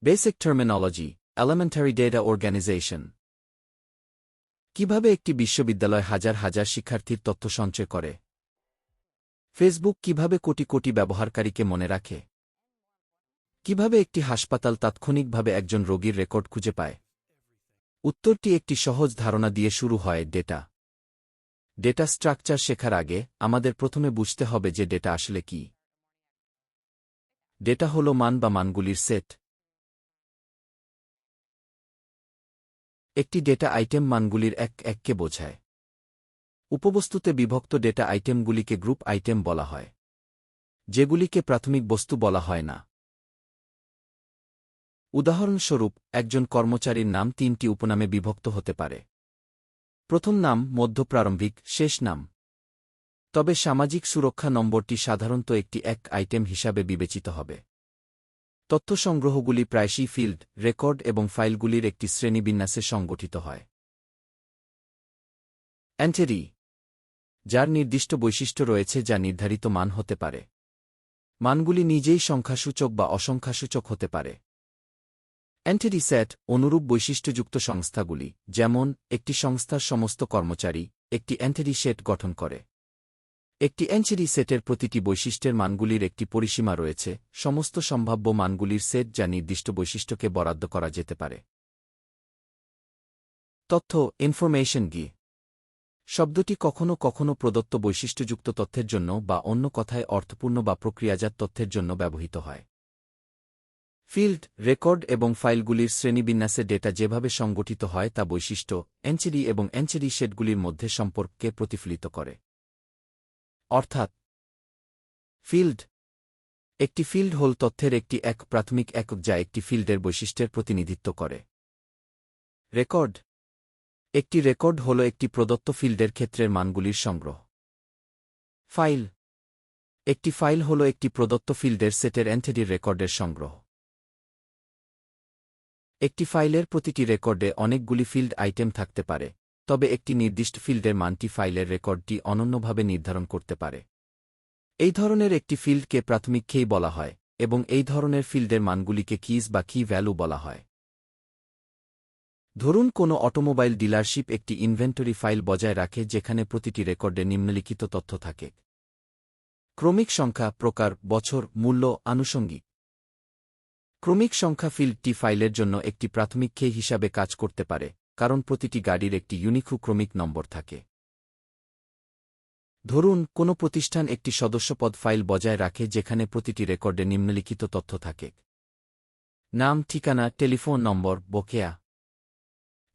Basic terminology, elementary data organization. কিভাবে একটি বিশ্ববিদ্যালয় হাজার হাজার শিক্ষার্থীর তথ্য সঞ্চয় করে? ফেসবুক কিভাবে কোটি কোটি ব্যবহারকারীকে মনে রাখে? কিভাবে একটি হাসপাতাল তাৎক্ষণিকভাবে একজন রোগীর রেকর্ড খুঁজে পায়? উত্তরটি একটি সহজ ধারণা দিয়ে শুরু হয়, ডেটা। ডেটা স্ট্রাকচার শেখার আগে আমাদের প্রথমে বুঝতে হবে যে ডেটা আসলে কি। ডেটা হল মান বা মানগুলির সেট। একটি ডেটা আইটেম মানগুলির এককে বোঝায়। উপবস্তুতে বিভক্ত ডেটা আইটেমগুলিকে গ্রুপ আইটেম বলা হয়, যেগুলিকে প্রাথমিক বস্তু বলা হয় না। উদাহরণস্বরূপ, একজন কর্মচারীর নাম 3টি উপনামে বিভক্ত হতে পারে। প্রথম নাম, মধ্য, প্রারম্ভিক, শেষ নাম। তবে সামাজিক সুরক্ষা নম্বরটি সাধারণত একটি এক আইটেম হিসাবে বিবেচিত হবে। তথ্য সংগ্রহগুলি প্রায়শই ফিল্ড, রেকর্ড এবং ফাইলগুলির একটি শ্রেণীবিন্যাসে সংগঠিত হয়। এন্টিটি, যার নির্দিষ্ট বৈশিষ্ট্য রয়েছে যা নির্ধারিত মান হতে পারে। মানগুলি নিজেই সংখ্যাসূচক বা অসংখ্যাসূচক হতে পারে। এন্টিটি সেট, অনুরূপ বৈশিষ্ট্যযুক্ত সংস্থাগুলি, যেমন একটি সংস্থার সমস্ত কর্মচারী, একটি এন্টিটি সেট গঠন করে। একটি এন্টিটি সেটের প্রতিটি বৈশিষ্ট্যের মানগুলির একটি পরিসীমা রয়েছে, সমস্ত সম্ভাব্য মানগুলির সেট যা নির্দিষ্ট বৈশিষ্ট্যকে বরাদ্দ করা যেতে পারে। তথ্য, ইনফরমেশন কি শব্দটি কখনও কখনও প্রদত্ত বৈশিষ্ট্যযুক্ত তথ্যের জন্য বা অন্য কথায় অর্থপূর্ণ বা প্রক্রিয়াজাত তথ্যের জন্য ব্যবহৃত হয়। ফিল্ড, রেকর্ড এবং ফাইলগুলির শ্রেণীবিন্যাসে ডেটা যেভাবে সংগঠিত হয় তা বৈশিষ্ট্য, এন্টিটি এবং এন্টিটি সেটগুলির মধ্যে সম্পর্ককে প্রতিফলিত করে। অর্থাৎ, ফিল্ড, একটি ফিল্ড হল তথ্যের একটি প্রাথমিক একক যা একটি ফিল্ডের বৈশিষ্ট্যের প্রতিনিধিত্ব করে। রেকর্ড, একটি রেকর্ড হল একটি প্রদত্ত ফিল্ডের ক্ষেত্রের মানগুলির সংগ্রহ। ফাইল, একটি ফাইল হল একটি প্রদত্ত ফিল্ডের সেটের এন্টিটির রেকর্ডের সংগ্রহ। একটি ফাইলের প্রতিটি রেকর্ডে অনেকগুলি ফিল্ড আইটেম থাকতে পারে, তবে একটি নির্দিষ্ট ফিল্ডের মানটি ফাইলের রেকর্ডটি অনন্যভাবে নির্ধারণ করতে পারে। এই ধরনের একটি ফিল্ডকে প্রাথমিক কী বলা হয়, এবং এই ধরনের ফিল্ডের মানগুলিকে কিজ বা কি ভ্যালু বলা হয়। ধরুন কোনো অটোমোবাইল ডিলারশিপ একটি ইনভেন্টরি ফাইল বজায় রাখে যেখানে প্রতিটি রেকর্ডে নিম্নলিখিত তথ্য থাকে: ক্রমিক সংখ্যা, প্রকার, বছর, মূল্য, আনুষঙ্গিক। ক্রমিক সংখ্যা ফিল্ডটি ফাইলের জন্য একটি প্রাথমিক কী হিসাবে কাজ করতে পারে, কারণ প্রতিটি গাড়ির একটি ইউনিক ক্রমিক নম্বর থাকে। ধরুন কোনো প্রতিষ্ঠান একটি সদস্যপদ ফাইল বজায় রাখে যেখানে প্রতিটি রেকর্ডে নিম্নলিখিত তথ্য থাকে: নাম, ঠিকানা, টেলিফোন নম্বর, বকেয়া।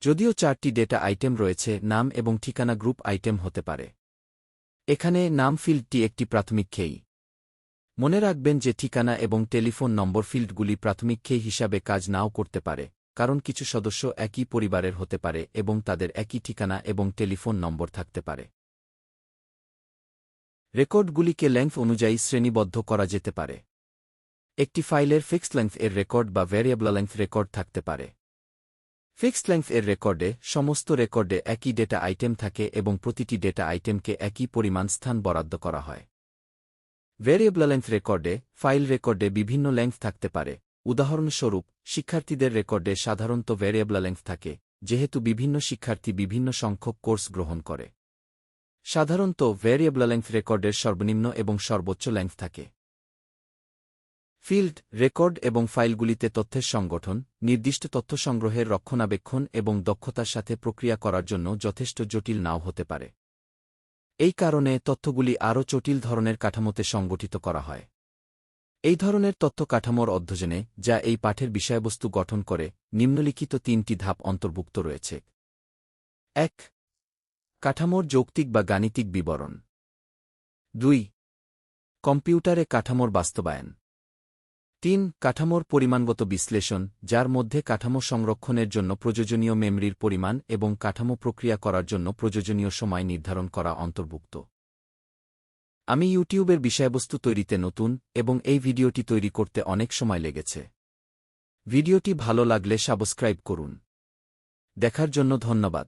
যদিও 4টি ডেটা আইটেম রয়েছে, নাম এবং ঠিকানা গ্রুপ আইটেম হতে পারে। এখানে নাম ফিল্ডটি একটি প্রাথমিক কী। মনে রাখবেন যে ঠিকানা এবং টেলিফোন নম্বর ফিল্ডগুলি প্রাথমিক কী হিসাবে কাজ নাও করতে পারে, কারণ কিছু সদস্য একই পরিবারের হতে পারে এবং তাদের একই ঠিকানা এবং টেলিফোন নম্বর থাকতে পারে। রেকর্ডগুলিকে লেংথ অনুযায়ী শ্রেণীবদ্ধ করা যেতে পারে। একটি ফাইলের ফিক্সড লেংথ এর রেকর্ড বা ভ্যারিয়েবল লেংথ রেকর্ড থাকতে পারে। ফিক্সড লেংথ এর রেকর্ডে সমস্ত রেকর্ডে একই ডেটা আইটেম থাকে এবং প্রতিটি ডেটা আইটেমকে একই পরিমাণ স্থান বরাদ্দ করা হয়। ভ্যারিয়েবল লেংথ রেকর্ডে, ফাইল রেকর্ডে বিভিন্ন লেংথ থাকতে পারে। উদাহরণস্বরূপ, শিক্ষার্থীদের রেকর্ডে সাধারণত ভ্যারিয়েবল লেংথ থাকে, যেহেতু বিভিন্ন শিক্ষার্থী বিভিন্ন সংখ্যক কোর্স গ্রহণ করে। সাধারণত ভ্যারিয়েবল লেংথ রেকর্ডের সর্বনিম্ন এবং সর্বোচ্চ লেংথ থাকে। ফিল্ড, রেকর্ড এবং ফাইলগুলিতে তথ্যের সংগঠন, নির্দিষ্ট তথ্য সংগ্রহের রক্ষণাবেক্ষণ এবং দক্ষতার সাথে প্রক্রিয়া করার জন্য যথেষ্ট জটিল নাও হতে পারে। এই কারণে তথ্যগুলি আরও জটিল ধরনের কাঠামোতে সংগঠিত করা হয়। এই ধরনের তথ্য কাঠামোর অধ্যয়নে, যা এই পাঠের বিষয়বস্তু গঠন করে, নিম্নলিখিত 3টি ধাপ অন্তর্ভুক্ত রয়েছে: 1. কাঠামোর যৌক্তিক বা গাণিতিক বিবরণ। 2. কম্পিউটারে কাঠামোর বাস্তবায়ন। 3. কাঠামোর পরিমাণগত বিশ্লেষণ, যার মধ্যে কাঠামো সংরক্ষণের জন্য প্রয়োজনীয় মেমরির পরিমাণ এবং কাঠামো প্রক্রিয়া করার জন্য প্রয়োজনীয় সময় নির্ধারণ করা অন্তর্ভুক্ত। আমি ইউটিউবের বিষয়বস্তু তৈরিতে নতুন এবং এই ভিডিওটি তৈরি করতে অনেক সময় লেগেছে। ভিডিওটি ভালো লাগলে সাবস্ক্রাইব করুন। দেখার জন্য ধন্যবাদ।